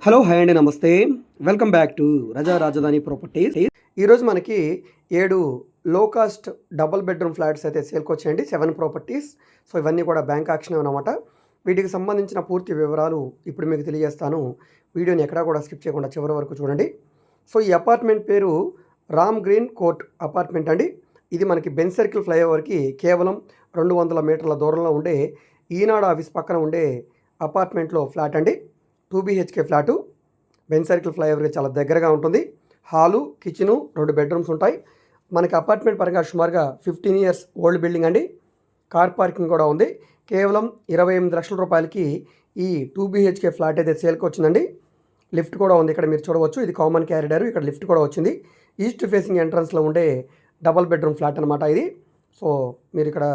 Hello hi అండి, నమస్తే. Welcome back to రజా రాజధాని ప్రాపర్టీస్. ఈరోజు మనకి 7 లో కాస్ట్ డబుల్ బెడ్రూమ్ ఫ్లాట్స్ అయితే సేల్కి వచ్చాయండి. 7 ప్రాపర్టీస్. సో ఇవన్నీ కూడా బ్యాంక్ ఆక్షన్ అనమాట. వీటికి సంబంధించిన పూర్తి వివరాలు ఇప్పుడు మీకు తెలియజేస్తాను. వీడియోని ఎక్కడా కూడా స్కిప్ చేయకుండా చివరి వరకు చూడండి. సో ఈ అపార్ట్మెంట్ పేరు రామ్ గ్రీన్ కోర్ట్ అపార్ట్మెంట్ అండి. ఇది మనకి బెన్ సర్కిల్ ఫ్లైఓవర్కి కేవలం 200 మీటర్ల దూరంలో ఉండే ఈనాడు ఆఫీస్ పక్కన ఉండే అపార్ట్మెంట్లో ఫ్లాట్ అండి. 2 BHK ఫ్లాటు. బెన్ సర్కిల్ ఫ్లైఓవర్కి చాలా దగ్గరగా ఉంటుంది. హాలు, కిచెను, 2 బెడ్రూమ్స్ ఉంటాయి. మనకి అపార్ట్మెంట్ పరంగా సుమారుగా 15 ఇయర్స్ ఓల్డ్ బిల్డింగ్ అండి. కార్ పార్కింగ్ కూడా ఉంది. కేవలం 28 లక్షల రూపాయలకి ఈ 2 BHK ఫ్లాట్ అయితే సేల్కి వచ్చిందండి. లిఫ్ట్ కూడా ఉంది, ఇక్కడ మీరు చూడవచ్చు. ఇది కామన్ క్యారిడారు, ఇక్కడ లిఫ్ట్ కూడా వచ్చింది. ఈస్ట్ ఫేసింగ్ ఎంట్రన్స్లో ఉండే డబల్ బెడ్రూమ్ ఫ్లాట్ అనమాట ఇది. సో మీరు ఇక్కడ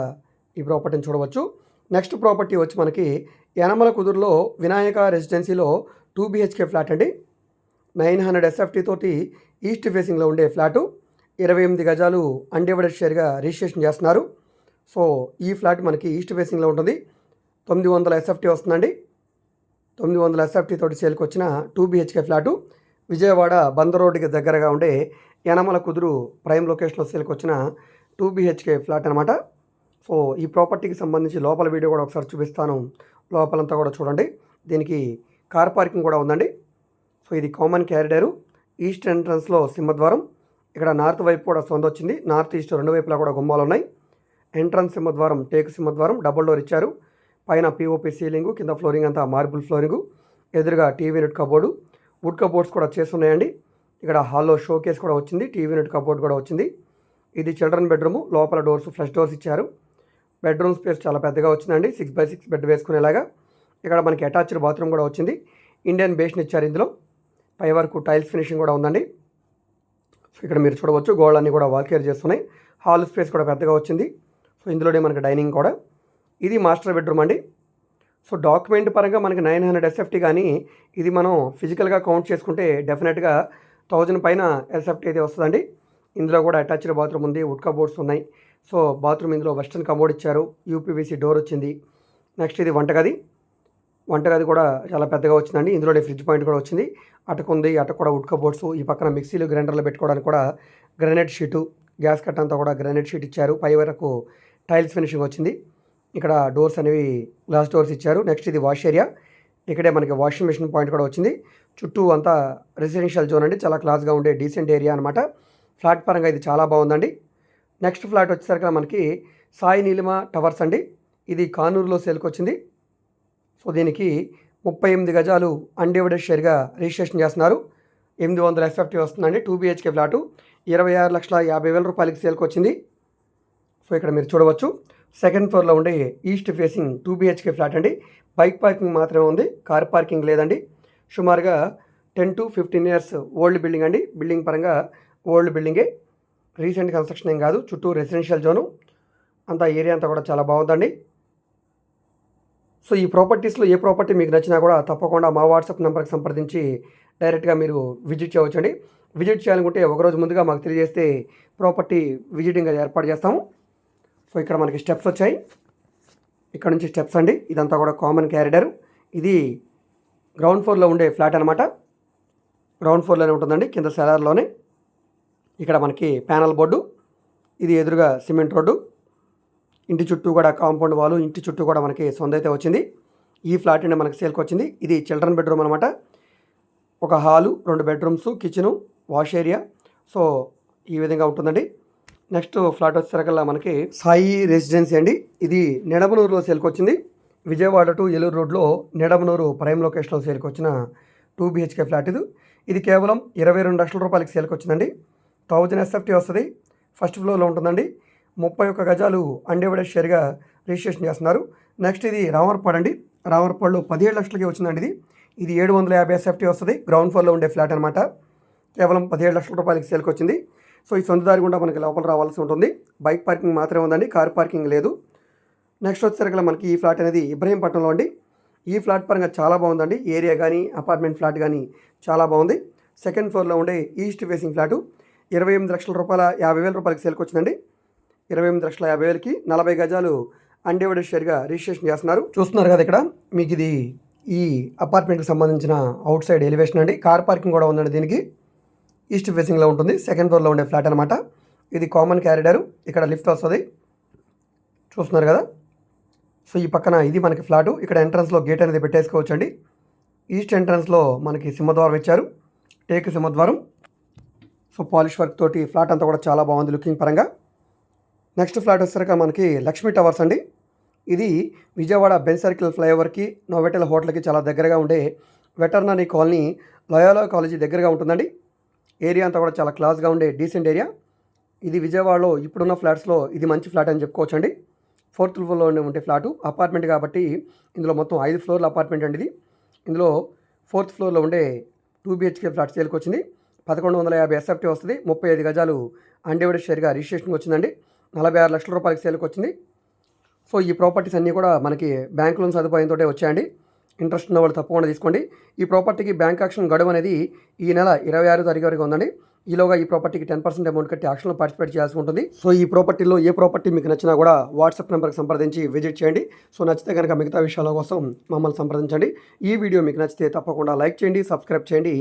ఈ ప్రాపర్టీని చూడవచ్చు. నెక్స్ట్ ప్రాపర్టీ వచ్చి మనకి యనమల కుదురులో వినాయక రెసిడెన్సీలో 2 BHK ఫ్లాట్ అండి. 900 SFT తోటి ఈస్ట్ ఫేసింగ్లో ఉండే ఫ్లాటు. 28 గజాలు అన్డివైడెడ్ షేర్గా రిజిస్ట్రేషన్ చేస్తున్నారు. సో ఈ ఫ్లాట్ మనకి ఈస్ట్ ఫేసింగ్లో ఉంటుంది. 900 SFT వస్తుందండి. 900 SFT తోటి సేల్కి వచ్చిన 2 BHK ఫ్లాటు. విజయవాడ బందర్ రోడ్డుకి దగ్గరగా ఉండే యనమల కుదురు ప్రైమ్ లొకేషన్లో సేల్కి వచ్చిన 2 BHK ఫ్లాట్ అనమాట. సో ఈ ప్రాపర్టీకి సంబంధించి లోపల వీడియో కూడా ఒకసారి చూపిస్తాను. లోపలంతా కూడా చూడండి. దీనికి కార్ పార్కింగ్ కూడా ఉందండి. సో ఇది కామన్ క్యారిడారు. ఈస్ట్ ఎంట్రన్స్లో సింహద్వారం. ఇక్కడ నార్త్ వైపు కూడా సొంత వచ్చింది. నార్త్ ఈస్ట్ రెండు వైపులా కూడా గుమ్మాలు ఉన్నాయి. ఎంట్రన్స్ సింహద్వారం టేకు సింహద్వారం, డబుల్ డోర్ ఇచ్చారు. పైన POP సీలింగు, కింద ఫ్లోరింగ్ అంతా మార్బుల్ ఫ్లోరింగు. ఎదురుగా TV unit cupboard, would cupboards కూడా చేస్తున్నాయండి. ఇక్కడ హాల్లో షో కేస్ కూడా వచ్చింది. టీవీ యూనిట్ కబోర్డ్ కూడా వచ్చింది. ఇది చిల్డ్రన్ బెడ్రూము. లోపల డోర్స్ ఫ్లష్ డోర్స్ ఇచ్చారు. బెడ్రూమ్ స్పేస్ చాలా పెద్దగా వచ్చిందండి. 6x6 bed వేసుకునేలాగా. ఇక్కడ మనకి అటాచ్డ్ బాత్రూమ్ కూడా వచ్చింది. ఇండియన్ బేషన్ ఇచ్చారు. ఇందులో పై వరకు టైల్స్ ఫినిషింగ్ కూడా ఉందండి. సో ఇక్కడ మీరు చూడవచ్చు, గోడలన్నీ కూడా వాల్ కేర్ చేస్తున్నాయి. హాల్ స్పేస్ కూడా పెద్దగా వచ్చింది. సో ఇందులోనే మనకి డైనింగ్ కూడా. ఇది మాస్టర్ బెడ్రూమ్ అండి. సో డాక్యుమెంట్ పరంగా మనకి 900 SFT, కానీ ఇది మనం ఫిజికల్గా కౌంట్ చేసుకుంటే డెఫినెట్గా 1000 పైన SFT అయితే వస్తుందండి. ఇందులో కూడా అటాచ్డ్ బాత్రూమ్ ఉంది, వుడ్ కబోర్డ్స్ ఉన్నాయి. సో బాత్రూమ్ ఇందులో వెస్టర్న్ కమోడ్ ఇచ్చారు. UPVC డోర్ వచ్చింది. నెక్స్ట్ ఇది వంటగది. వంటగది కూడా చాలా పెద్దగా వచ్చిందండి. ఇందులోనే ఫ్రిడ్జ్ పాయింట్ కూడా వచ్చింది. అటకు ఉంది, అటకు కూడా వుడ్ కబోర్డ్స్. ఈ పక్కన మిక్సీలు, గ్రైండర్లు పెట్టుకోవడానికి కూడా గ్రానైట్ షీటు, గ్యాస్ కట్ అంతా కూడా గ్రానైట్ షీట్ ఇచ్చారు. పై వరకు టైల్స్ ఫినిషింగ్ వచ్చింది. ఇక్కడ డోర్స్ అనేవి గ్లాస్ డోర్స్ ఇచ్చారు. నెక్స్ట్ ఇది వాష్ ఏరియా. ఇక్కడే మనకి వాషింగ్ మిషన్ పాయింట్ కూడా వచ్చింది. చుట్టూ అంతా రెసిడెన్షియల్ జోన్ అండి. చాలా క్లాస్గా ఉండే డీసెంట్ ఏరియా అనమాట. ఫ్లాట్ పరంగా ఇది చాలా బాగుందండి. నెక్స్ట్ ఫ్లాట్ వచ్చేసరికి మనకి సాయి నీలిమ టవర్స్ అండి. ఇది కానూరులో సేల్కి వచ్చింది. సో దీనికి 38 గజాలు అన్డివైడెడ్ షేర్గా రిజిస్ట్రేషన్ చేస్తున్నారు. 800 SFT వస్తుందండి. 2 BHK ఫ్లాటు. 26,50,000 రూపాయలకి సేల్కి వచ్చింది. సో ఇక్కడ మీరు చూడవచ్చు, సెకండ్ ఫ్లోర్లో ఉండే ఈస్ట్ ఫేసింగ్ 2 BHK ఫ్లాట్ అండి. బైక్ పార్కింగ్ మాత్రమే ఉంది, కార్ పార్కింగ్ లేదండి. సుమారుగా 10 to 15 ఇయర్స్ ఓల్డ్ బిల్డింగ్ అండి. బిల్డింగ్ పరంగా ఓల్డ్ బిల్డింగే, రీసెంట్ కన్స్ట్రక్షన్ ఏం కాదు. చుట్టూ రెసిడెన్షియల్ జోను అంతా, ఏరియా అంతా కూడా చాలా బాగుందండి. సో ఈ ప్రాపర్టీస్లో ఏ ప్రాపర్టీ మీకు నచ్చినా కూడా తప్పకుండా మా వాట్సాప్ నెంబర్కి సంప్రదించి డైరెక్ట్గా మీరు విజిట్ చేయవచ్చండి. విజిట్ చేయాలనుకుంటే ఒకరోజు ముందుగా మాకు తెలియజేస్తే ప్రాపర్టీ విజిటింగ్ అది ఏర్పాటు చేస్తాము. సో ఇక్కడ మనకి స్టెప్స్ వచ్చాయి. ఇక్కడ నుంచి స్టెప్స్ అండి. ఇదంతా కూడా కామన్ క్యారిడారు. ఇది గ్రౌండ్ ఫ్లోర్లో ఉండే ఫ్లాట్ అనమాట. గ్రౌండ్ ఫ్లోర్లోనే ఉంటుందండి, కింద సెలార్లోనే. ఇక్కడ మనకి ప్యానల్ బోర్డు. ఇది ఎదురుగా సిమెంట్ రోడ్డు. ఇంటి చుట్టూ కూడా కాంపౌండ్ వాలు, ఇంటి చుట్టూ కూడా మనకి సొంత అయితే వచ్చింది. ఈ ఫ్లాట్ అండి మనకి సేల్కి వచ్చింది. ఇది చిల్డ్రన్ బెడ్రూమ్ అనమాట. ఒక hall, 2 bedrooms, kitchen, wash area. So ఈ విధంగా ఉంటుందండి. నెక్స్ట్ ఫ్లాట్ వచ్చేసరికల్లా మనకి సాయి రెసిడెన్సీ అండి. ఇది నిడమనూరులో సేల్కి వచ్చింది. విజయవాడ టు ఏలూరు రోడ్లో నిడమనూరు ప్రైమ్ లొకేషన్లో సేల్కి వచ్చిన 2 BHK ఫ్లాట్ ఇది. ఇది కేవలం 22 లక్షల రూపాయలకి సేల్కి వచ్చిందండి. 1000 SFT వస్తుంది. ఫస్ట్ ఫ్లోర్లో ఉంటుందండి. 31 గజాలు అన్డివైడెడ్ షేర్గా రిజిస్ట్రేషన్ చేస్తున్నారు. నెక్స్ట్ ఇది రామర్పాడు అండి. రామర్పాడులో 17 లక్షలకి వచ్చిందండి. ఇది 750 SFT వస్తుంది. గ్రౌండ్ ఫ్లోర్లో ఉండే ఫ్లాట్ అనమాట. కేవలం 17 లక్షల రూపాయలకి సేల్కి వచ్చింది. సో ఈ సొంత దారి గుండా మనకి లోపల రావాల్సి ఉంటుంది. బైక్ పార్కింగ్ మాత్రమే ఉందండి, కార్ పార్కింగ్ లేదు. నెక్స్ట్ వచ్చేసరికి మనకి ఈ ఫ్లాట్ అనేది ఇబ్రహీంపట్నంలో అండి. ఈ ఫ్లాట్ పరంగా చాలా బాగుందండి. ఏరియా కానీ అపార్ట్మెంట్ ఫ్లాట్ కానీ చాలా బాగుంది. సెకండ్ ఫ్లోర్లో ఉండే ఈస్ట్ ఫేసింగ్ ఫ్లాటు. 28 లక్షల రూపాయల 50,000 రూపాయలకి సేల్కి వచ్చిందండి. 28,50,000కి 40 గజాలు అన్డివైడెడ్ షేర్గా రిజిస్ట్రేషన్ చేస్తున్నారు. చూస్తున్నారు కదా, ఇక్కడ మీకు ఇది ఈ అపార్ట్మెంట్కి సంబంధించిన అవుట్ సైడ్ ఎలివేషన్ అండి. కార్ పార్కింగ్ కూడా ఉందండి. దీనికి ఈస్ట్ ఫేసింగ్లో ఉంటుంది. సెకండ్ ఫ్లోర్లో ఉండే ఫ్లాట్ అనమాట. ఇది కామన్ క్యారిడారు. ఇక్కడ లిఫ్ట్ వస్తుంది, చూస్తున్నారు కదా. సో ఈ పక్కన ఇది మనకి ఫ్లాటు. ఇక్కడ ఎంట్రన్స్లో గేట్ అనేది పెట్టేసుకోవచ్చు అండి. ఈస్ట్ ఎంట్రన్స్లో మనకి సింహద్వారం ఇచ్చారు, టేక్ సింహద్వారం. సో పాలిష్ వర్క్ తోటి ఫ్లాట్ అంతా కూడా చాలా బాగుంది లుకింగ్ పరంగా. నెక్స్ట్ ఫ్లాట్ వచ్చేసరికి మనకి లక్ష్మీ టవర్స్ అండి. ఇది విజయవాడ బెన్ సర్కిల్ ఫ్లైఓవర్కి, నోవెటల్ హోటల్కి చాలా దగ్గరగా ఉండే వెటర్నరీ కాలనీ, లయోలా కాలేజీ దగ్గరగా ఉంటుందండి. ఏరియా అంతా కూడా చాలా క్లాస్గా ఉండే డీసెంట్ ఏరియా. ఇది విజయవాడలో ఇప్పుడున్న ఫ్లాట్స్లో ఇది మంచి ఫ్లాట్ అని చెప్పుకోవచ్చు అండి. 4th ఫ్లోర్లో ఉండే ఫ్లాటు అపార్ట్మెంట్ కాబట్టి ఇందులో మొత్తం 5 ఫ్లోర్ల అపార్ట్మెంట్ అండి ఇది. ఇందులో 4th ఫ్లోర్లో ఉండే 2 BHK ఫ్లాట్ సేల్కి వచ్చింది. 1150 SFT వస్తుంది. 35 గజాలు అన్డివైడెడ్ షేర్గా రిజిస్ట్రేషన్కి వచ్చిందండి. 46 లక్షల రూపాయలకి సేల్కి వచ్చింది. సో ఈ ప్రాపర్టీస్ అన్నీ కూడా మనకి బ్యాంక్ లోన్ సదుపాయంతో వచ్చాయండి. ఇంట్రెస్ట్ ఉన్న వాళ్ళు తప్పకుండా తీసుకోండి. ఈ ప్రాపర్టీకి బ్యాంక్ యాక్షన్ గడువు అనేది ఈ నెల 26వ తారీఖు వరకు ఉందండి. ఈలోగా ఈ ప్రాపర్టీకి 10% అమౌంట్ కట్టి యాక్షన్లో పార్టిసిపేట్ చేయాల్సి ఉంటుంది. సో ఈ ప్రాపర్టీలో ఏ ప్రాపర్టీ మీకు నచ్చినా కూడా వాట్సాప్ నెంబర్కి సంప్రదించి విజిట్ చేయండి. సో నచ్చితే కనుక మిగతా విషయాల కోసం మమ్మల్ని సంప్రదించండి. ఈ వీడియో మీకు నచ్చితే తప్పకుండా లైక్ చేయండి, సబ్స్క్రైబ్ చేయండి.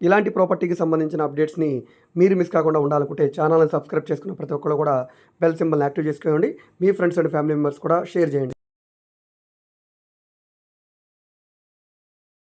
ఇలాంటి ప్రాపర్టీకి సంబంధించిన అప్డేట్స్ని మీరు మిస్ కాకుండా ఉండాలనుకుంటే ఛానల్ని సబ్స్క్రైబ్ చేసుకున్న ప్రతి ఒక్కరు కూడా బెల్ సింబల్ని యాక్టివ్ చేసుకోండి. మీ ఫ్రెండ్స్ అండ్ ఫ్యామిలీ మెంబర్స్ కూడా షేర్ చేయండి.